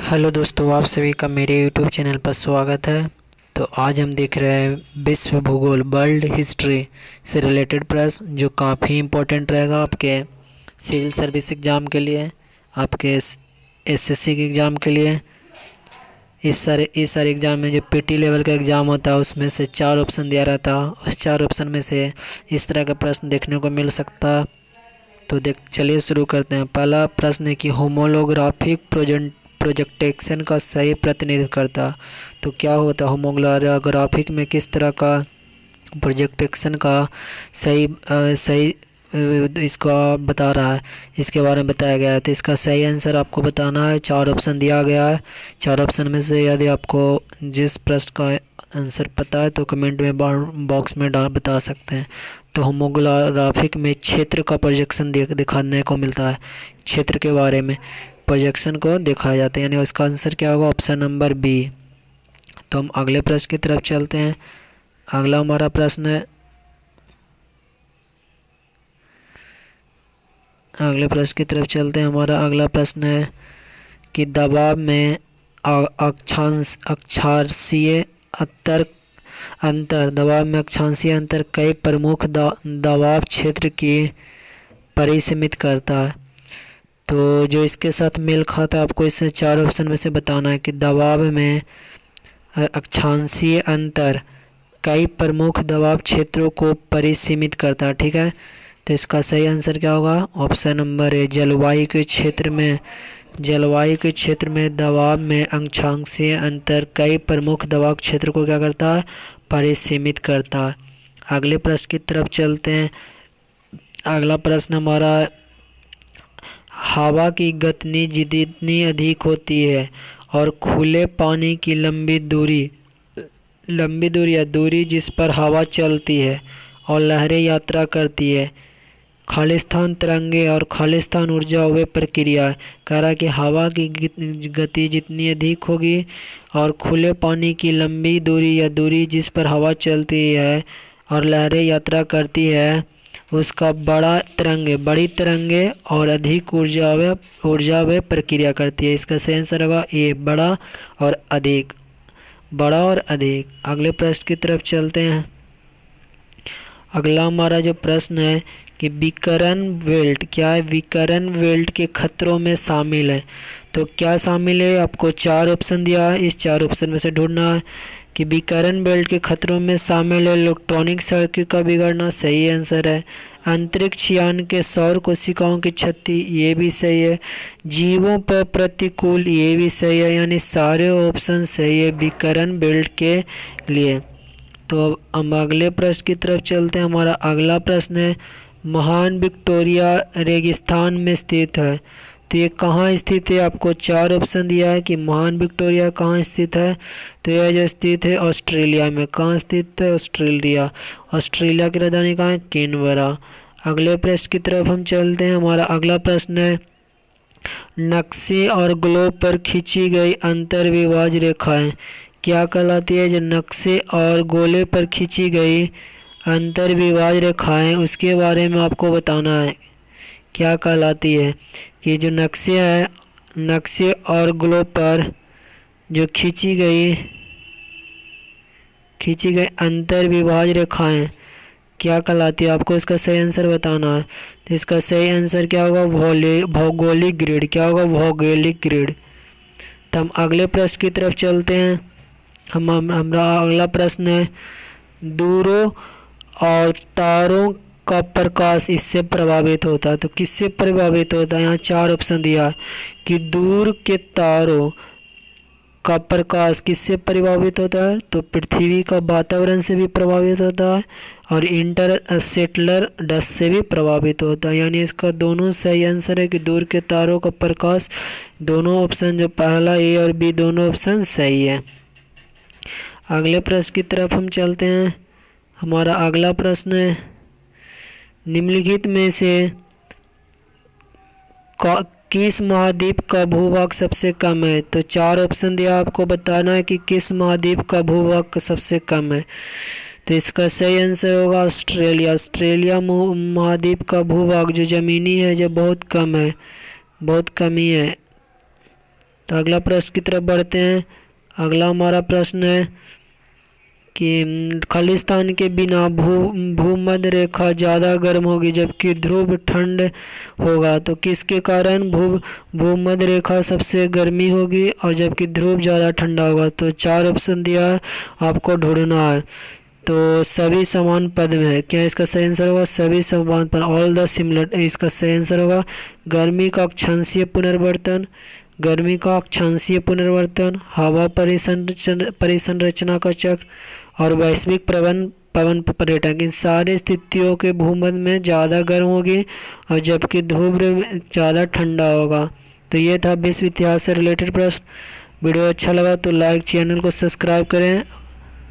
Hello दोस्तों, आप सभी का मेरे यूट्यूब चैनल पर स्वागत है। तो आज हम देख रहे हैं विश्व भूगोल वर्ल्ड हिस्ट्री से रिलेटेड प्रश्न, जो काफ़ी इम्पोर्टेंट रहेगा आपके सिविल सर्विस एग्ज़ाम के लिए, आपके एसएससी के एग्ज़ाम के लिए। इस सारे एग्ज़ाम में जो पीटी लेवल का एग्ज़ाम होता है उसमें से 4 ऑप्शन दिया रहता है। उस 4 ऑप्शन में से इस तरह का प्रश्न देखने को मिल सकता है। तो चलिए शुरू करते हैं। पहला प्रश्न है कि होमोलोग्राफिक प्रोजेक्टेशन का सही प्रतिनिधित्व करता। तो क्या होता है होमोग्राफिक में, किस तरह का प्रोजेक्टेशन का सही इसका बता रहा है, इसके बारे में बताया गया है। तो इसका सही आंसर आपको बताना है। 4 ऑप्शन दिया गया है। 4 ऑप्शन में से यदि आपको जिस प्रश्न का आंसर पता है तो कमेंट में बॉक्स में बता सकते हैं। तो होमोग्राफिक में क्षेत्र का प्रोजेक्शन दिखाने को मिलता है। क्षेत्र के बारे में प्रोजेक्शन को दिखाया जाता है, यानी उसका आंसर क्या होगा? Option number B. तो हम अगले प्रश्न की तरफ चलते हैं। अगला हमारा प्रश्न है, अगले प्रश्न की तरफ चलते हैं। हमारा अगला प्रश्न है कि दबाव में अक्षांशीय अंतर कई प्रमुख दबाव क्षेत्र की परिसीमित करता है। तो जो इसके साथ मेल खाता है, आपको इससे 4 ऑप्शन में से बताना है कि दबाव में अक्षांशीय अंतर कई प्रमुख दबाव क्षेत्रों को परिसीमित करता है। ठीक है, तो इसका सही आंसर क्या होगा? Option number A. जलवायु के क्षेत्र में दबाव में अक्षांशीय अंतर कई प्रमुख दबाव क्षेत्र को क्या करता है? परिसीमित करता है। अगले प्रश्न की तरफ चलते हैं। अगला प्रश्न हमारा, हवा की गति जितनी अधिक होती है और खुले पानी की लंबी दूरी या दूरी जिस पर हवा चलती है और लहरें यात्रा करती है, खालिस्तान तरंगे और खालिस्तान ऊर्जा वे प्रक्रिया कह रहा है कि हवा की गति जितनी अधिक होगी और खुले पानी की लंबी दूरी या दूरी जिस पर हवा चलती है और लहरें यात्रा करती है, उसका बड़ी तरंगे और अधिक ऊर्जा वे प्रक्रिया करती है। इसका सही आंसर होगा ए, बड़ा और अधिक। अगले प्रश्न की तरफ चलते हैं। अगला हमारा जो प्रश्न है कि विकिरण बेल्ट क्या है? विकिरण बेल्ट के खतरों में शामिल है। तो क्या शामिल है? आपको 4 ऑप्शन दिया है। इस 4 ऑप्शन में से ढूंढना है कि विकिरण बेल्ट के खतरों में शामिल है इलेक्ट्रॉनिक सर्किट का बिगड़ना, सही आंसर है। अंतरिक्ष यान के सौर कोशिकाओं की क्षति, ये भी सही है। जीवों पर प्रतिकूल, ये भी सही है। यानी सारे ऑप्शन सही है विकिरण बेल्ट के लिए। तो अब हम अगले प्रश्न की तरफ चलते हैं। हमारा अगला प्रश्न है, महान विक्टोरिया रेगिस्तान में स्थित है। तो ये कहाँ स्थित है? आपको 4 ऑप्शन दिया है कि महान विक्टोरिया कहाँ स्थित है। तो यह जो स्थित है ऑस्ट्रेलिया में। कहाँ स्थित है? ऑस्ट्रेलिया की राजधानी कहाँ है? कैनबरा। अगले प्रश्न की तरफ हम चलते हैं। हमारा अगला प्रश्न है, नक्शे और ग्लोब पर खींची गई अंतर्विभाज रेखाएं क्या कहलाती है? जो नक्शे और गोले पर खींची गई अंतर्विभाज रेखाएं, उसके बारे में आपको बताना है क्या कहलाती है। कि जो नक्शे और ग्लोब पर जो खींची गई अंतर्विभाज रेखाएं क्या कहलाती है, आपको इसका सही आंसर बताना है। तो इसका सही आंसर क्या होगा? भौगोलिक ग्रिड। क्या होगा? भौगोलिक ग्रिड। तो हम अगले प्रश्न की तरफ चलते हैं। हमारा अगला प्रश्न है, दूरों और तारों का प्रकाश इससे प्रभावित होता है। तो किससे प्रभावित होता है? यहाँ 4 ऑप्शन दिया है कि दूर के तारों का प्रकाश किससे प्रभावित होता है। तो पृथ्वी का वातावरण से भी प्रभावित होता है और इंटरस्टेलर डस्ट से भी प्रभावित होता है। यानी इसका दोनों सही आंसर है कि दूर के तारों का प्रकाश। दोनों ऑप्शन, जो पहला ए और बी, दोनों ऑप्शन सही है। अगले प्रश्न की तरफ हम चलते हैं। हमारा अगला प्रश्न है, निम्नलिखित में से किस महाद्वीप का भूभाग सबसे कम है? तो 4 ऑप्शन दिया, आपको बताना है कि किस महाद्वीप का भूभाग सबसे कम है। तो इसका सही आंसर होगा ऑस्ट्रेलिया महाद्वीप का भूभाग जो ज़मीनी है, जो बहुत कम है, बहुत कम ही है। तो अगला प्रश्न की तरफ बढ़ते हैं। अगला हमारा प्रश्न है कि खालिस्तान के बिना भूमध्य रेखा ज़्यादा गर्म होगी जबकि ध्रुव ठंड होगा, तो किसके कारण भूमध्य रेखा सबसे गर्मी होगी और जबकि ध्रुव ज़्यादा ठंडा होगा। तो 4 ऑप्शन दिया है, आपको ढूंढना है। तो सभी समान पद में है, क्या इसका सही आंसर होगा? सभी समान पद, ऑल द सिमिलर, इसका सही आंसर होगा गर्मी का अक्षांशीय पुनर्वर्तन, गर्मी का अक्षांशीय पुनर्वर्तन, हवा परिसंरचना का चक्र और वैश्विक पवन पर्यटक। इन सारे स्थितियों के भूमध्य में ज़्यादा गर्म होगी और जबकि ध्रुव ज़्यादा ठंडा होगा। तो ये था विश्व इतिहास से रिलेटेड प्रश्न। वीडियो अच्छा लगा तो लाइक, चैनल को सब्सक्राइब करें।